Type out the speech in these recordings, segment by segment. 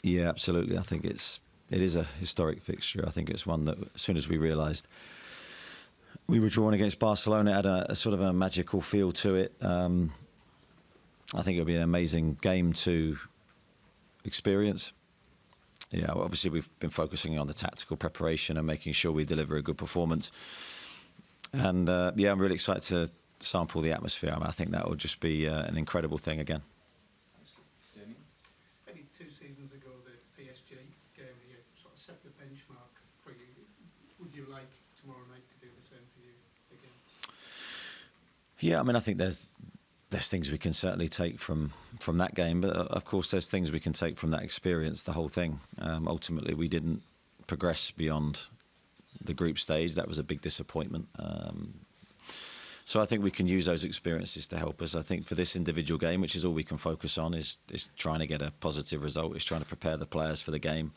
Yeah, absolutely. I think it is a historic fixture. I think it's one that as soon as we realised we were drawn against Barcelona, it had a sort of a magical feel to it. I think it'll be an amazing game to experience. Yeah, well, obviously we've been focusing on the tactical preparation and making sure we deliver a good performance. And yeah, I'm really excited to sample the atmosphere. I think that will just be an incredible thing again. Maybe 2 seasons ago, the PSG game here sort of set the benchmark for you. Would you like tomorrow night to do the same for you again? Yeah, I mean, I think there's things we can certainly take from that game, but of course there's things we can take from that experience, the whole thing. Ultimately, we didn't progress beyond the group stage. That was a big disappointment. So I think we can use those experiences to help us. I think for this individual game, which is all we can focus on, is trying to get a positive result, is trying to prepare the players for the game.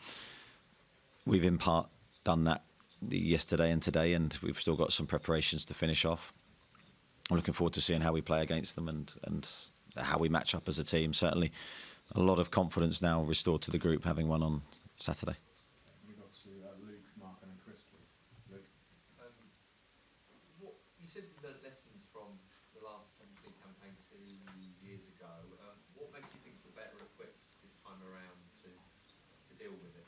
We've in part done that yesterday and today, and we've still got some preparations to finish off. I'm looking forward to seeing how we play against them and how we match up as a team. Certainly a lot of confidence now restored to the group, having won on Saturday. We got to Luke, Mark and then Chris, please. Luke. You said you learned lessons from the last Champions League campaign 2 years ago. What makes you think you're better equipped this time around to deal with it?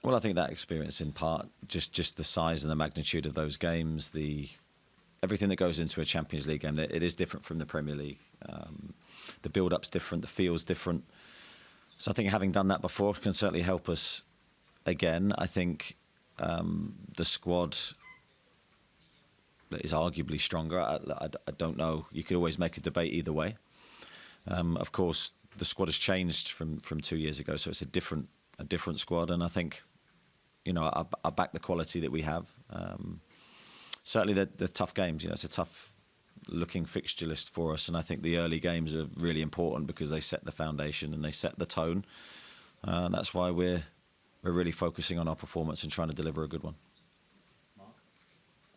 Well, I think that experience in part, just the size and the magnitude of those games, everything that goes into a Champions League game, it is different from the Premier League. The build-up's different, the feel's different. So I think having done that before can certainly help us again. I think the squad that is arguably stronger, I don't know. You could always make a debate either way. Of course, the squad has changed from 2 years ago, so it's a different squad. And I think, I back the quality that we have. Certainly the tough games, it's a tough looking fixture list for us, and I think the early games are really important because they set the foundation and they set the tone. That's why we're really focusing on our performance and trying to deliver a good one. Mark?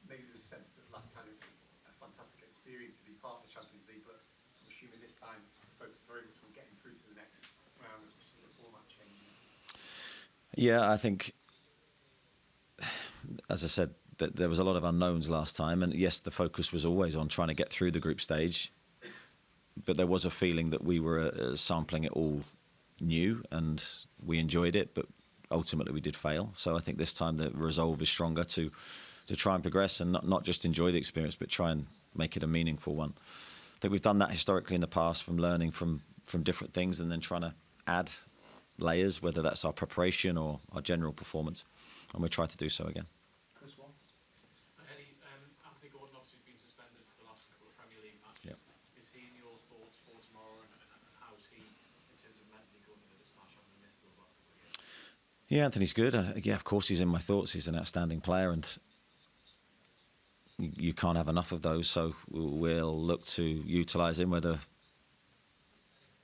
Maybe there's a sense that last time it was a fantastic experience to be part of the Champions League, but I'm assuming this time the focus is very much on getting through to the next round, especially with the format changing. Yeah, I think, as I said, that there was a lot of unknowns last time, and yes, the focus was always on trying to get through the group stage, but there was a feeling that we were sampling it all new, and we enjoyed it, but ultimately we did fail. So I think this time the resolve is stronger to try and progress and not just enjoy the experience, but try and make it a meaningful one. I think we've done that historically in the past, from learning from different things and then trying to add layers, whether that's our preparation or our general performance, and we'll try to do so again. Yeah, Anthony's good. Yeah, of course he's in my thoughts. He's an outstanding player, and you can't have enough of those. So we'll look to utilise him. Whether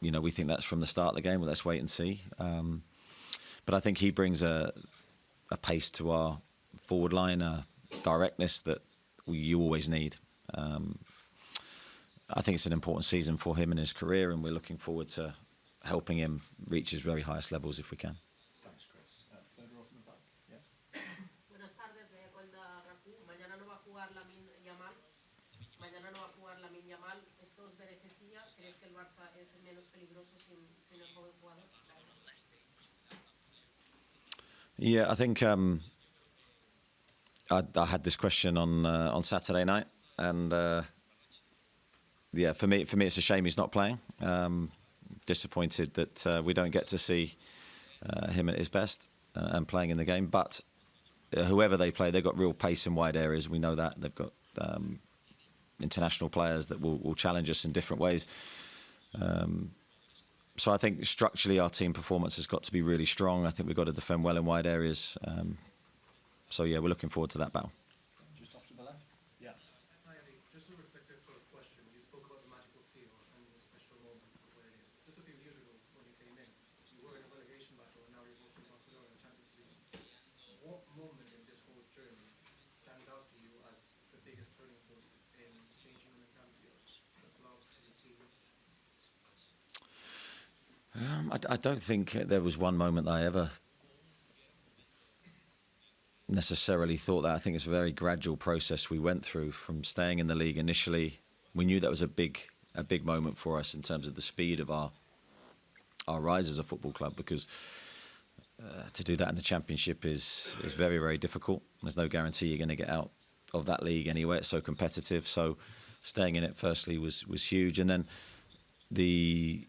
we think that's from the start of the game, well, let's wait and see. But I think he brings a pace to our forward line, a directness that you always need. I think it's an important season for him in his career, and we're looking forward to helping him reach his very highest levels if we can. Yeah, I think I had this question on Saturday night, and yeah, for me it's a shame he's not playing. Disappointed that we don't get to see him at his best and playing in the game. But whoever they play, they've got real pace in wide areas. We know that. They've got international players that will challenge us in different ways. So I think structurally our team performance has got to be really strong. I think we've got to defend well in wide areas. So yeah, we're looking forward to that battle. Just off to the left. Yeah. Hi, Eddie. Just a reflective sort of question. You spoke about the magical feel and the special moment of where it is. Just a few years ago when you came in, you were in a relegation battle, and now you're hosting Barcelona in the Champions League. What moment in this whole journey stands out to you as the biggest turning point in changing the mentality of the club and the team? I don't think there was one moment I ever necessarily thought that. I think it's a very gradual process we went through from staying in the league initially. We knew that was a big moment for us in terms of the speed of our rise as a football club, because to do that in the Championship is very, very difficult. There's no guarantee you're going to get out of that league anyway. It's so competitive. So staying in it firstly was huge, and then the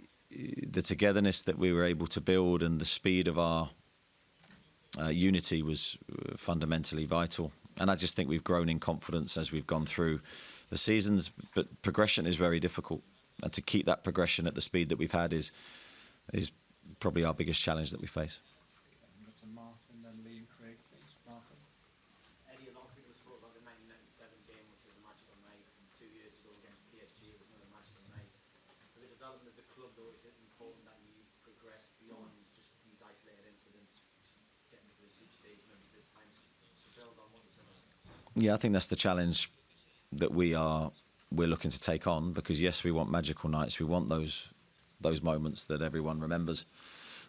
togetherness that we were able to build and the speed of our unity was fundamentally vital. And I just think we've grown in confidence as we've gone through the seasons. But progression is very difficult, and to keep that progression at the speed that we've had is probably our biggest challenge that we face. That's Martin, then Lee and Craig, please. Martin. Eddie, a lot of people have spoken about the 1997 game, which was a magical night, and 2 years ago against PSG, it was another magical night. For the development of the club, though, is it important that you progress beyond just these isolated incidents, getting to the group stage, maybe this time, to build on what you've done? Yeah, I think that's the challenge that we're looking to take on, because yes, we want magical nights. We want those moments that everyone remembers.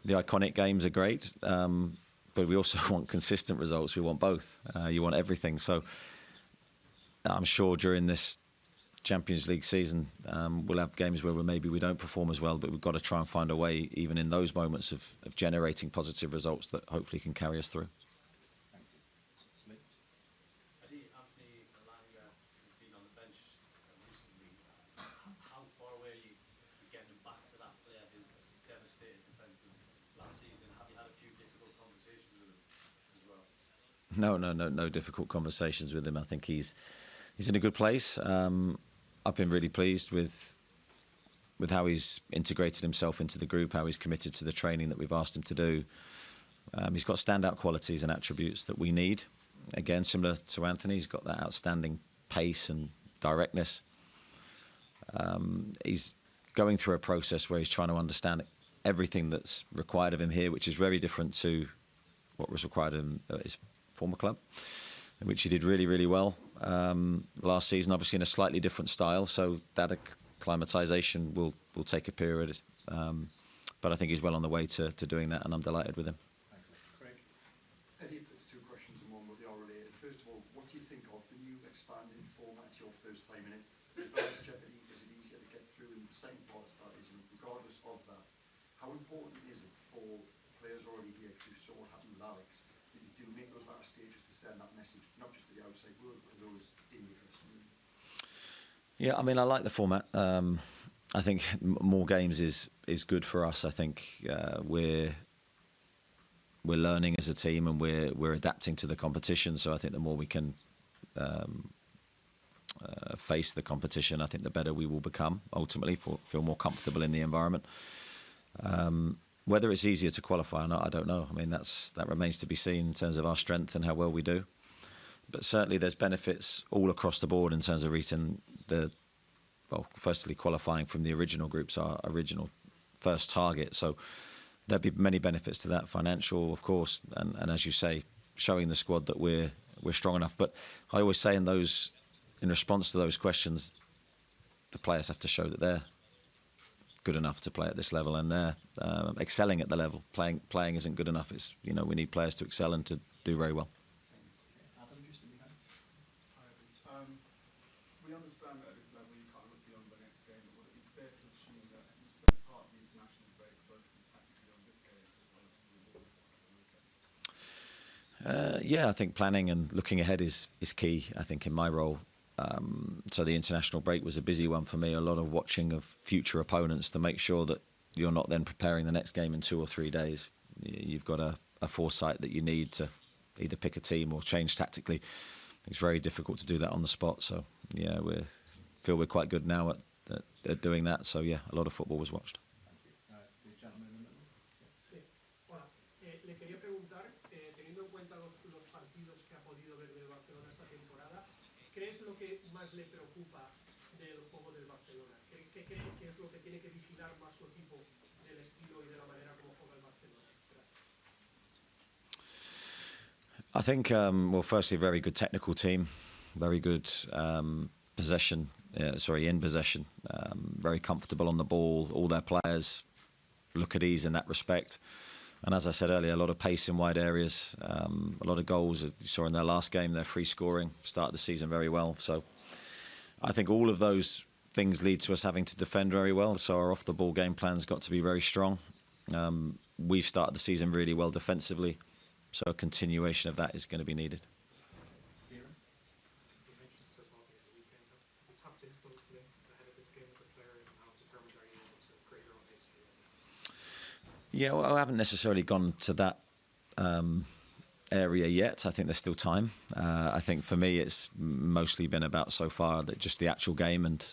The iconic games are great, but we also want consistent results. We want both. You want everything. So I'm sure during this Champions League season, we'll have games where maybe we don't perform as well, but we've got to try and find a way, even in those moments, of generating positive results that hopefully can carry us through. Thank you. Lee. Eddie, Anthony Elanga has been on the bench recently. How far away are you to getting him back for that player who devastated defences last season? And have you had a few difficult conversations with him as well? No difficult conversations with him. I think he's in a good place. I've been really pleased with how he's integrated himself into the group, how he's committed to the training that we've asked him to do. He's got standout qualities and attributes that we need. Again, similar to Anthony, he's got that outstanding pace and directness. He's going through a process where he's trying to understand everything that's required of him here, which is very different to what was required of him at his former club, which he did really, really well last season, obviously in a slightly different style. So that acclimatisation will take a period. But I think he's well on the way to doing that, and I'm delighted with him. Excellent. Craig. Eddie, it's two questions in one, but they are related. First of all, what do you think of the new expanded format, your first time in it? Is that less jeopardy? Is it easier to get through? And the second part of that is, regardless of that, how important is it for players already here, because you saw what happened with Alex, that you do make those latter stages to send that message, not just to the outside world, but to those in your dressing room? Yeah, I mean, I like the format. I think more games is good for us. I think we're learning as a team, and we're adapting to the competition. So I think the more we can face the competition, I think the better we will become. Ultimately, feel more comfortable in the environment. Whether it's easier to qualify or not, I don't know. I mean, that remains to be seen in terms of our strength and how well we do. But certainly there's benefits all across the board in terms of reaching firstly qualifying from the original groups, our original first target. So there'll be many benefits to that, financial, of course, and as you say, showing the squad that we're strong enough. But I always say in response to those questions, the players have to show that they're good enough to play at this level, and they're excelling at the level. Playing isn't good enough. It's, we need players to excel and to do very well. Adam, just in behind. We understand that at this level you can't look beyond the next game, but would it be fair to assume that you spent part of the international break focusing tactically on this game as well as the weekend? Yeah, I think planning and looking ahead is key, I think, in my role. So the international break was a busy one for me, a lot of watching of future opponents to make sure that you're not then preparing the next game in 2 or 3 days. You've got a foresight that you need to either pick a team or change tactically. It's very difficult to do that on the spot. So, yeah, feel we're quite good now at doing that. So, yeah, a lot of football was watched. Thank you. The gentleman in the middle. Sí. Hola. Le quería preguntar, teniendo en cuenta los partidos que ha podido ver del Barcelona esta temporada, ¿qué es lo que más le preocupa del juego del Barcelona? ¿Qué cree que es lo que tiene que vigilar más su equipo del estilo y de la manera como juega el Barcelona? Gracias. I think, firstly, a very good technical team, very good in possession, very comfortable on the ball. All their players look at ease in that respect. And as I said earlier, a lot of pace in wide areas, a lot of goals. As you saw in their last game, they're free scoring, started the season very well. So I think all of those things lead to us having to defend very well. So our off-the-ball game plan's got to be very strong. We've started the season really well defensively, so a continuation of that is going to be needed. You mentioned stuff at the weekend. Have you tapped into those links ahead of this game with the players, and how determined are you to create your own history? Yeah, well, I haven't necessarily gone to that area yet. I think there's still time. I think for me it's mostly been about so far that just the actual game and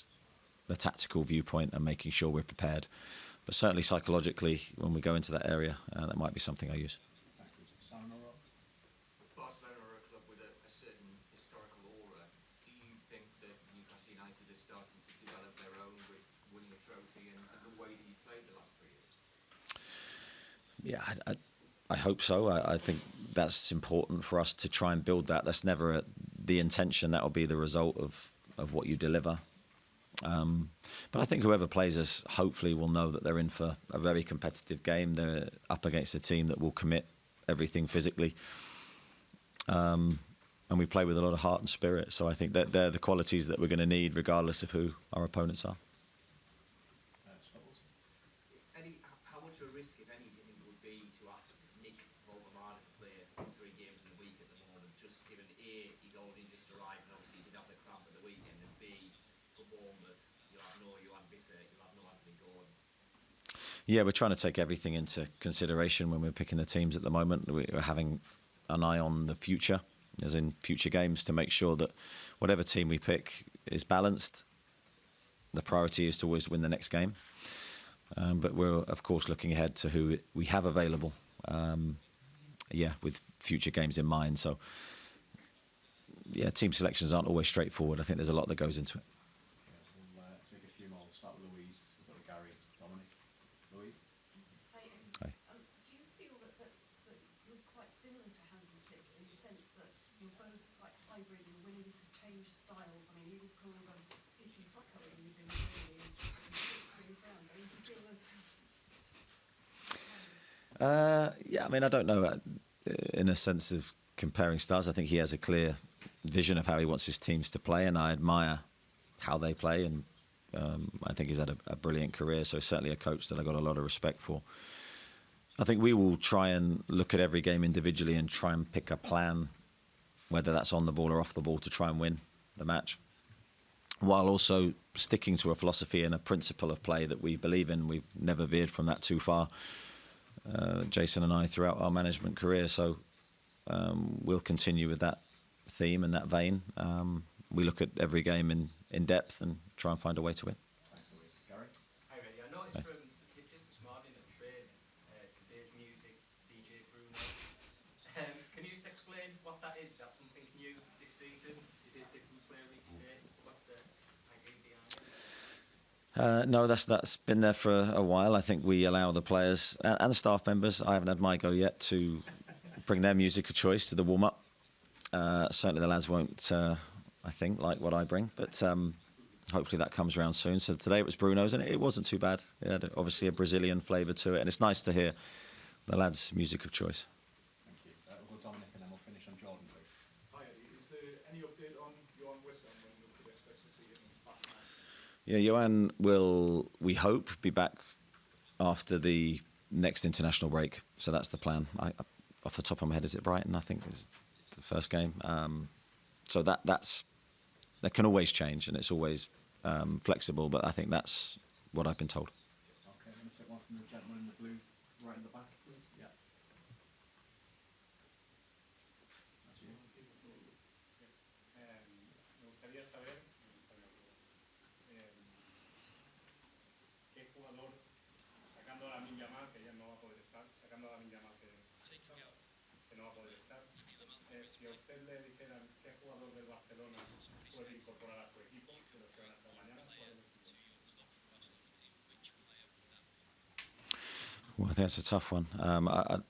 the tactical viewpoint and making sure we're prepared. But certainly psychologically, when we go into that area, that might be something I use. Barcelona are a club with a certain historical aura. Do you think that Newcastle United is starting to develop their own with winning a trophy and the way that you've played the last 3 years? Yeah, I hope so. I think that's important for us to try and build that. That's never the intention. That will be the result of what you deliver. But I think whoever plays us hopefully will know that they're in for a very competitive game. They're up against a team that will commit everything physically. And we play with a lot of heart and spirit. So I think that they're the qualities that we're going to need regardless of who our opponents are. Eddie, how much of a risk, if any, do you think it would be to ask Nick Volkemar to play 3 games in a week at the moment, just given A, he's only just arrived and obviously he did have the cramp at the weekend, and B, for Bournemouth, you'll have no Johan Bissett, you'll have no Anthony Gordon. Yeah, we're trying to take everything into consideration when we're picking the teams at the moment. We're having an eye on the future, as in future games, to make sure that whatever team we pick is balanced. The priority is to always win the next game. But we're, of course, looking ahead to who we have available, with future games in mind. So, yeah, team selections aren't always straightforward. I think there's a lot that goes into it. We'll take a few more. We'll start with Louise. We've got Gary, Dominic. Louise? Hi, Eddie. Hi. Do you feel that you're quite similar to Hans and Flick in the sense that you're both quite hybrid and willing to change styles? I mean, he was called Fiji Taco in his really and things round. I mean, do you feel this? Yeah, I mean, I don't know. In a sense of comparing styles, I think he has a clear vision of how he wants his teams to play, and I admire how they play. And I think he's had a brilliant career, so certainly a coach that I've got a lot of respect for. I think we will try and look at every game individually and try and pick a plan, whether that's on the ball or off the ball, to try and win the match, while also sticking to a philosophy and a principle of play that we believe in. We've never veered from that too far, Jason and I, throughout our management career. So we'll continue with that theme and that vein. We look at every game in depth and try and find a way to win. Thanks, Louise. Gary? Hi, Eddie. I noticed from the pitches this morning at training, today's music, DJ Bruno. Can you just explain what that is? Is that something new this season? Is it a different player each day? What's the idea behind it? No, that's been there for a while. I think we allow the players and the staff members, I haven't had my go yet, to bring their music of choice to the warm-up. Certainly the lads won't, I think, like what I bring, but hopefully that comes around soon. So today it was Bruno's, and it wasn't too bad. It had obviously a Brazilian flavour to it, and it's nice to hear the lads' music of choice. Thank you. We'll go Dominic and then we'll finish on Jordan, please. Hi, Eddie. Is there any update on Johan Wissa and when we could expect to see him back now? Yeah, Johan will, we hope, be back after the next international break. So that's the plan. Off the top of my head, is it Brighton? I think is the first game. So that can always change, and it's always flexible. But I think that's what I've been told. Okay, I'm going to take one from the gentleman in the blue, right in the back, please. Yeah. That's you. Me gustaría saber qué jugador, sacando a Lamine Yamal, que ya no va a poder estar, sacando a Lamine Yamal que no va a poder estar, si a usted le dijeran qué jugador del Barcelona puede incorporar a su equipo, de los que van a estar mañana, ¿cuál es el equipo? Well, I think that's a tough one. I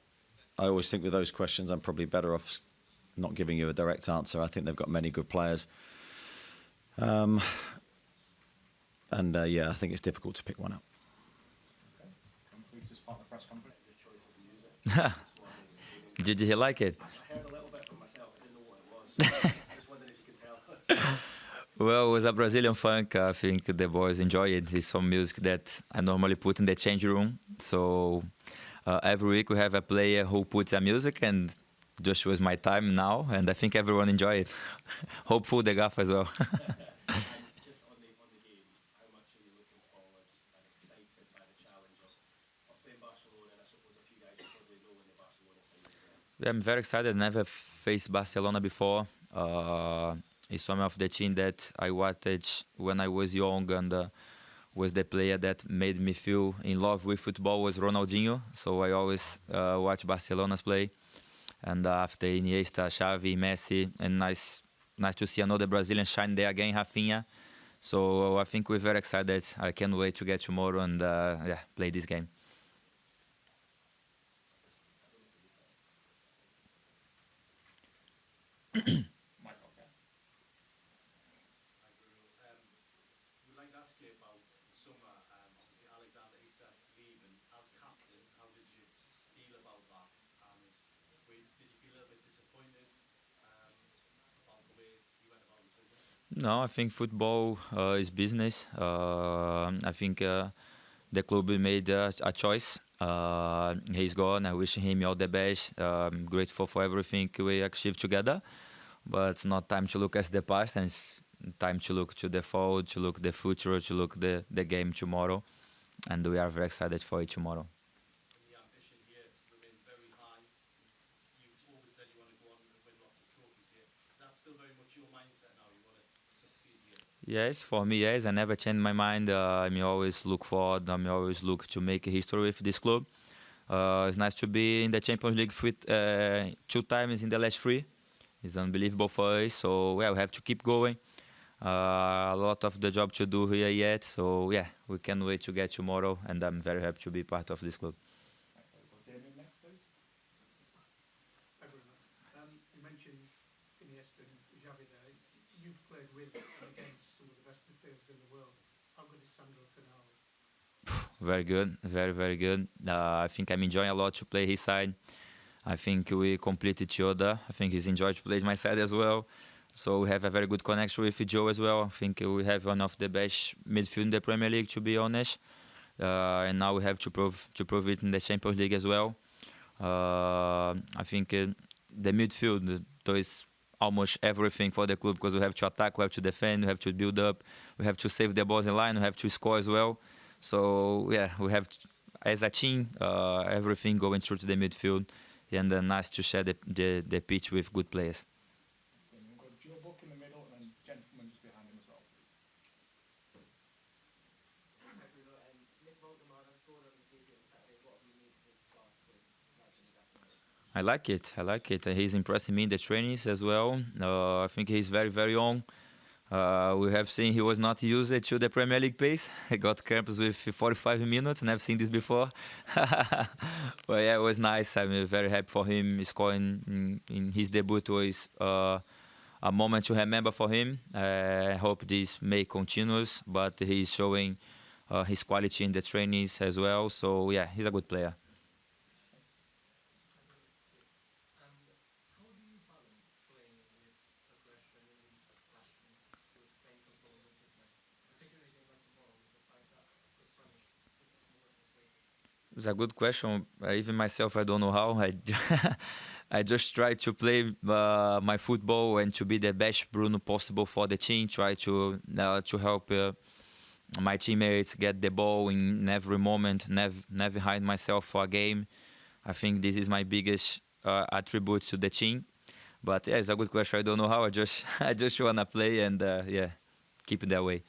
always think with those questions, I'm probably better off not giving you a direct answer. I think they've got many good players. I think it's difficult to pick one out. Okay. Completes his 5 Did he like it? I heard a little bit from myself. I didn't know what it was. Just wondering if you can tell us. Well, it was a Brazilian funk. I think the boys enjoy it. It's some music that I normally put in the change room. So every week we have a player who puts a music, and just was my time now, and I think everyone enjoy it. Hopeful the gaff as well. Just on the game, how much are you looking forward and excited by the challenge of playing Barcelona? And I suppose a few guys probably know when the Barcelona side is there. I'm very excited. Never faced Barcelona before. It's some of the team that I watched when I was young, and was the player that made me feel in love with football was Ronaldinho. So I always watch Barcelona's play. And after Iniesta, Xavi, Messi, and nice to see another Brazilian shine there again, Rafinha. So I think we're very excited. I can't wait to get tomorrow and play this game. We'd like to ask you about the summer. Obviously, Alexander Isak leaving as captain. How did you feel about that? And did you feel a little bit disappointed about the way you went about the business? No, I think football is business. I think the club made a choice. He's gone. I wish him all the best. I'm grateful for everything we achieved together. But it's not time to look at the past, and it's time to look to the forward, to look the future, to look the game tomorrow. And we are very excited for it tomorrow. And the ambition here remains very high. You've always said you want to go on and win lots of trophies here. Is that still very much your mindset now? You want to succeed here? Yes, for me, yes. I never change my mind. I always look forward. I always look to make a history with this club. It's nice to be in the Champions League 2 times in the last 3. It's unbelievable for us. So we have to keep going. A lot of the job to do here yet. So we can't wait to get tomorrow, and I'm very happy to be part of this club. Damien next, please. Hi, Bruno. You mentioned Iniesta and Xavi there. You've played with and against some of the best midfielders in the world. How good is Sandro Tonali? Very good, very, very good. I think I'm enjoying a lot to play his side. I think we complete each other. I think he's enjoyed to play my side as well. So we have a very good connection with Joe as well. I think we have one of the best midfield in the Premier League, to be honest. And now we have to prove it in the Champions League as well. I think the midfield does almost everything for the club, because we have to attack, we have to defend, we have to build up, we have to save the balls in line, we have to score as well. So we have, as a team, everything going through to the midfield, and nice to share the pitch with good players. We've got Joe Buck in the middle and then gentleman just behind him as well, please. Hi, Bruno. Nick Voldemar scored on his debut on Saturday. What have you made of his start to I like it. I like it. He's impressing me in the trainings as well. I think he's very, very young. We have seen he was not used to the Premier League pace. He got cramps with 45 minutes. Never seen this before. But it was nice. I'm very happy for him. Scoring in his debut was a moment to remember for him. I hope this may continue, but he's showing his quality in the trainings as well. So he's a good player. How do you balance playing with aggression and passion with staying controlled and business, particularly in a game like tomorrow with the side that could punish just the smallest mistake? It's a good question. Even myself, I don't know how. I just try to play my football and to be the best Bruno possible for the team. Try to help my teammates get the ball in every moment. Never hide myself for a game. I think this is my biggest attribute to the team. But it's a good question. I don't know how. I just wanna play and keep it that way.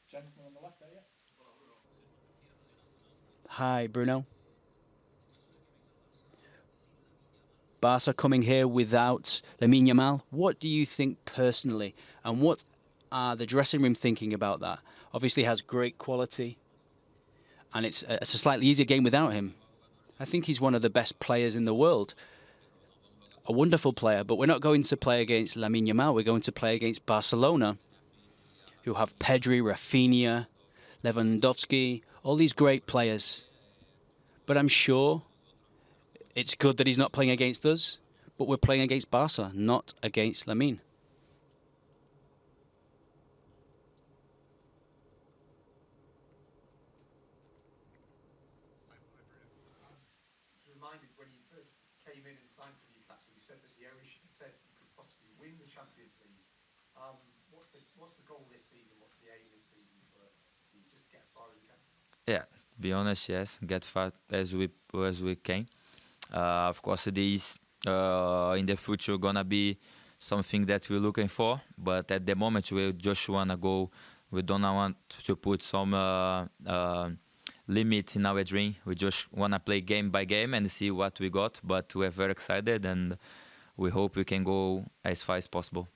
Gentleman on the left there, yeah. Hi, Bruno. Barca coming here without Lamine Yamal. What do you think personally, and what are the dressing room thinking about that? Obviously, he has great quality, and it's a slightly easier game without him. I think he's one of the best players in the world. A wonderful player, but we're not going to play against Lamine Yamal. We're going to play against Barcelona, who have Pedri, Rafinha, Lewandowski, all these great players. But I'm sure it's good that he's not playing against us, but we're playing against Barca, not against Lamine. I was reminded when you first came in and signed for Newcastle, you said that the ownership had said you could possibly win the Champions League. What's the goal this season? What's the aim this season for you? Just get as far as you can. Yeah, to be honest, yes, get far as we can. Of course, it is in the future gonna be something that we're looking for, but at the moment we just wanna go. We don't want to put some limit in our dream. We just wanna play game by game and see what we got. But we're very excited and we hope we can go as far as possible.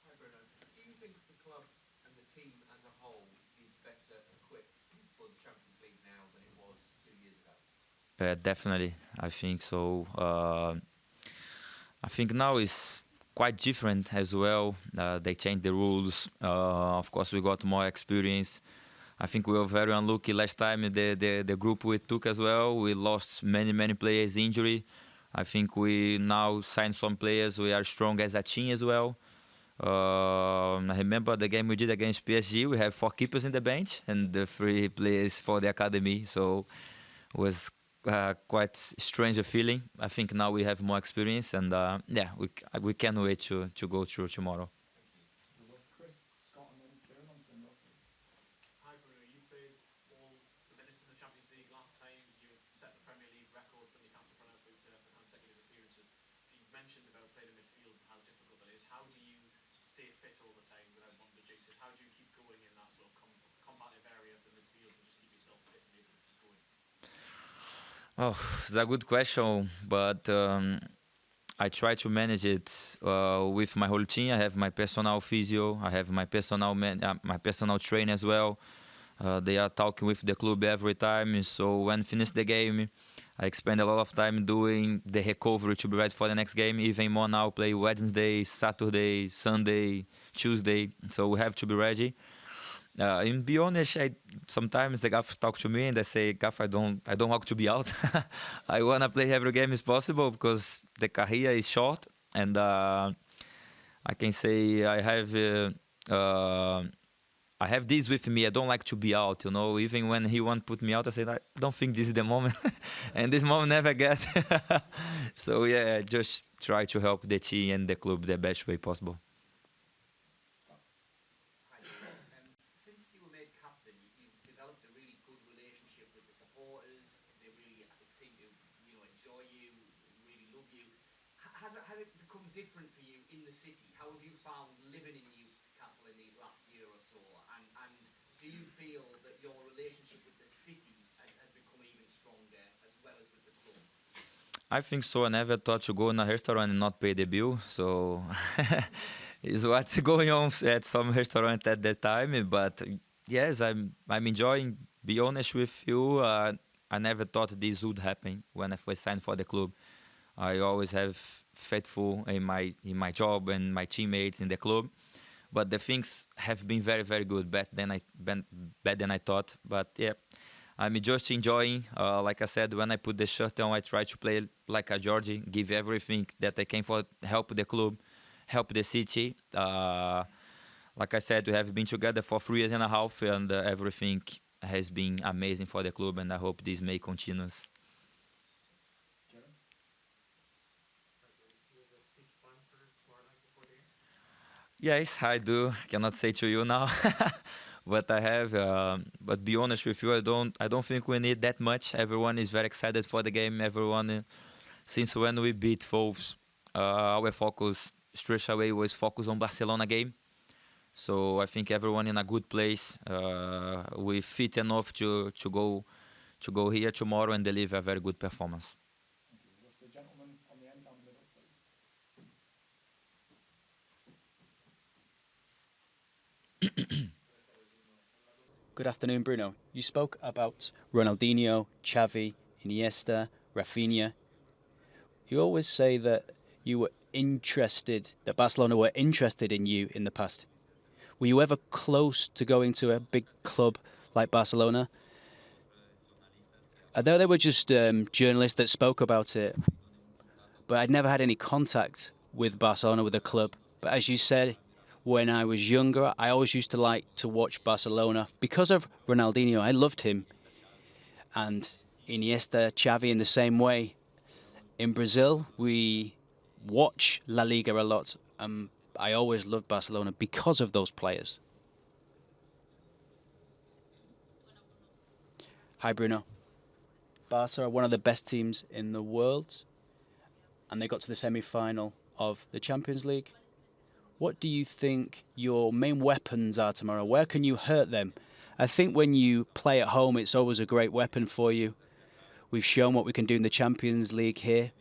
Hi Bruno, do you think the club and the team as a whole is better equipped for the Champions League now than it was 2 years ago? Definitely, I think so. I think now is quite different as well. They changed the rules. Of course, we got more experience. I think we were very unlucky last time. The group we took as well, we lost many players injury. I think we now signed some players. We are strong as a team as well. I remember the game we did against PSG. We have 4 keepers in the bench and the 3 players for the academy. So it was quite strange feeling. I think now we have more experience and yeah, we can't wait to go through tomorrow. Hi Bruno, you played all the minutes in the Champions League last time. You've set the Premier League record for Newcastle for consecutive appearances. You've mentioned about playing in midfield and how difficult that is. How do you stay fit all the time without wanting to jinx it? How do you keep going in that sort of combative area of the midfield and just keep yourself fit to be able to keep going? Oh, it's a good question, but I try to manage it with my whole team. I have my personal physio, I have my personal trainer as well. They are talking with the club every time. So when finish the game, I spend a lot of time doing the recovery to be ready for the next game. Even more now, play Wednesday, Saturday, Sunday, Tuesday. So we have to be ready. And be honest, sometimes the gaffer talk to me and they say, "Gaff, I don't want to be out. I wanna play every game as possible because the career is short." And I can say I have this with me. I don't like to be out. You know, even when he want to put me out, I say I don't think this is the moment, and this moment never get. So yeah, just try to help the team and the club the best way possible. Since you were made captain, you've developed a really good relationship with the supporters. They really seem to, enjoy you, really love you. Has it become different for you in the city? How have you found living in Newcastle in these last year or so? And do you feel that your relationship with the city has become even stronger as well as with the club? I think so. I never thought to go in a restaurant and not pay the bill. So is what's going on at some restaurant at that time. But yes, I'm enjoying. Be honest with you, I never thought this would happen when I first signed for the club. I always have faithful in my job and my teammates in the club. But the things have been very good, better than I thought. But yeah, I'm just enjoying. Like I said, when I put the shirt on, I try to play like a Georgie, give everything that I can for help the club, help the city. Like I said, we have been together for 3 years and a half, and everything has been amazing for the club, and I hope this may continue. Yes, I do. I cannot say to you now, but I have. But be honest with you, I don't think we need that much. Everyone is very excited for the game. Everyone, since when we beat Wolves, our focus straight away was focus on Barcelona game. So I think everyone in a good place. We fit enough to go here tomorrow and deliver a very good performance. Was the gentleman on the end down the middle, please? Good afternoon, Bruno. You spoke about Ronaldinho, Xavi, Iniesta, Rafinha. You always say that that Barcelona were interested in you in the past. Were you ever close to going to a big club like Barcelona? Although they were just journalists that spoke about it, but I'd never had any contact with Barcelona, with the club. But as you said, when I was younger, I always used to like to watch Barcelona because of Ronaldinho. I loved him. And Iniesta, Xavi in the same way. In Brazil, we watch La Liga a lot. I always loved Barcelona because of those players. Hi, Bruno. Barca are one of the best teams in the world, and they got to the semi-final of the Champions League. What do you think your main weapons are tomorrow? Where can you hurt them? I think when you play at home, it's always a great weapon for you. We've shown what we can do in the Champions League here,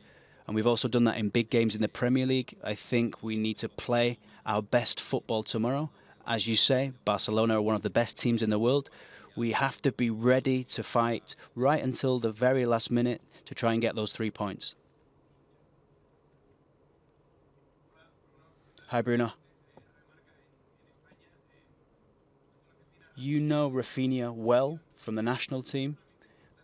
and we've also done that in big games in the Premier League. I think we need to play our best football tomorrow. As you say, Barcelona are one of the best teams in the world. We have to be ready to fight right until the very last minute to try and get those 3 points. Hi, Bruno. You know Rafinha well from the national team.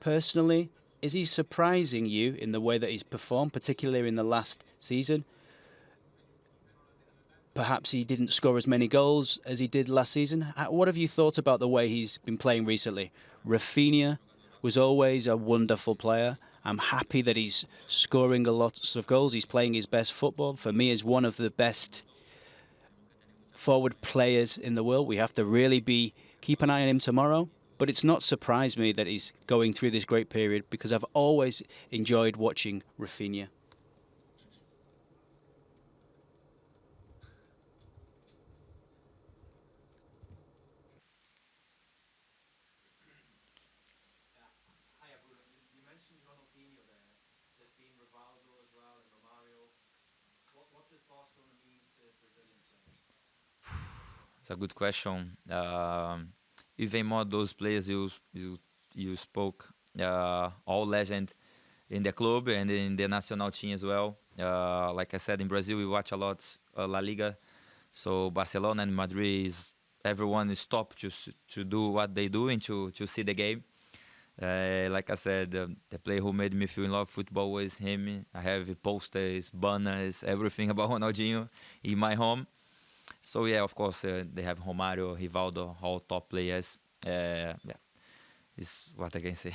Personally, is he surprising you in the way that he's performed, particularly in the last season? Perhaps he didn't score as many goals as he did last season. What have you thought about the way he's been playing recently? Rafinha was always a wonderful player. I'm happy that he's scoring a lot of goals. He's playing his best football. For me, he's one of the best forward players in the world. We have to really keep an eye on him tomorrow. But it's not surprised me that he's going through this great period because I've always enjoyed watching Rafinha. Hiya, Bruno. You mentioned Ronaldinho there. There's been Rivaldo as well and Romario. What does Barcelona mean to Brazilian players? It's a good question. Even more those players you spoke, all legend in the club and in the national team as well. Like I said, in Brazil we watch a lot La Liga, so Barcelona and Madrid everyone is stopped to do what they do and to see the game. Like I said, the player who made me feel in love with football was him. I have posters, banners, everything about Ronaldinho in my home. So yeah, of course, they have Romario, Rivaldo, all top players. Yeah, is what I can say.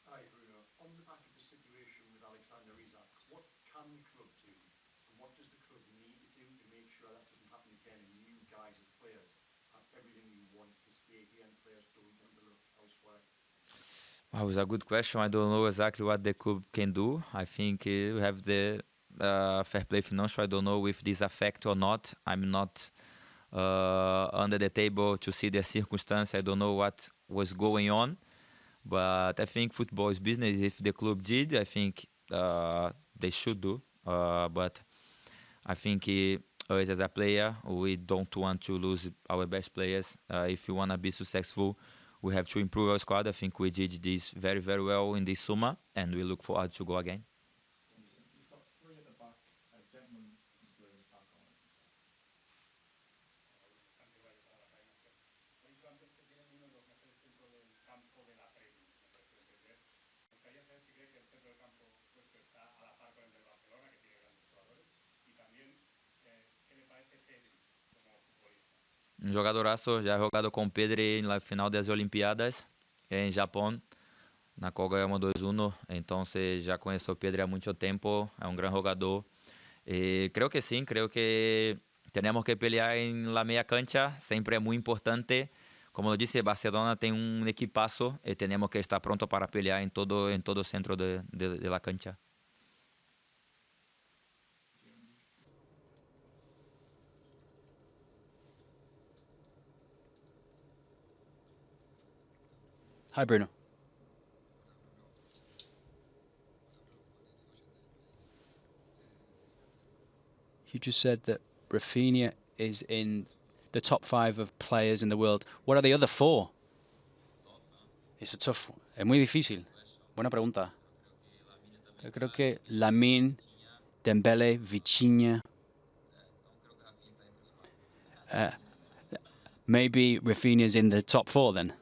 Hi, Bruno. On the back of the situation with Alexander Isak, what can the club do, and what does the club need to do to make sure that doesn't happen again, and you guys as players have everything you want to stay here and players don't want to look elsewhere? Wow, it's a good question. I don't know exactly what the club can do. I think we have the fair play financial. I don't know if this affect or not. I'm not under the table to see the circumstance. I don't know what was going on. But I think football is business. If the club did, I think they should do. But I think us as a player, we don't want to lose our best players. If we want to be successful, we have to improve our squad. I think we did this very, very well in this summer, and we look forward to go again. You've got three at the back, gentlemen in blue at the back on it. He dicho antes que tienen uno de los mejores centros del campo de la Premier, me parece entender. Me gustaría saber si cree que el centro del campo vuestro está a la par con el del Barcelona, que tiene grandes jugadores, y también qué le parece Pedri como futbolista. Um jogadoraço, já jogado com o Pedri na final das Olimpíadas em Japão, na qual ganhamos 2-1. Então, você já conhece o Pedri há muito tempo, é um grande jogador. E creo que sim, creo que temos que pelear em la meia cancha, sempre é muito importante. Como eu disse, Barcelona tem um equipazo e temos que estar pronto para pelear em todo o centro de la cancha. Hi, Bruno. You just said that Rafinha is in the top 5 of players in the world. What are the other 4? It's a tough one. Es muy difícil. Buena pregunta. Yo creo que Lamine, Dembele, Vitinha. Maybe Rafinha's in the top 4 then.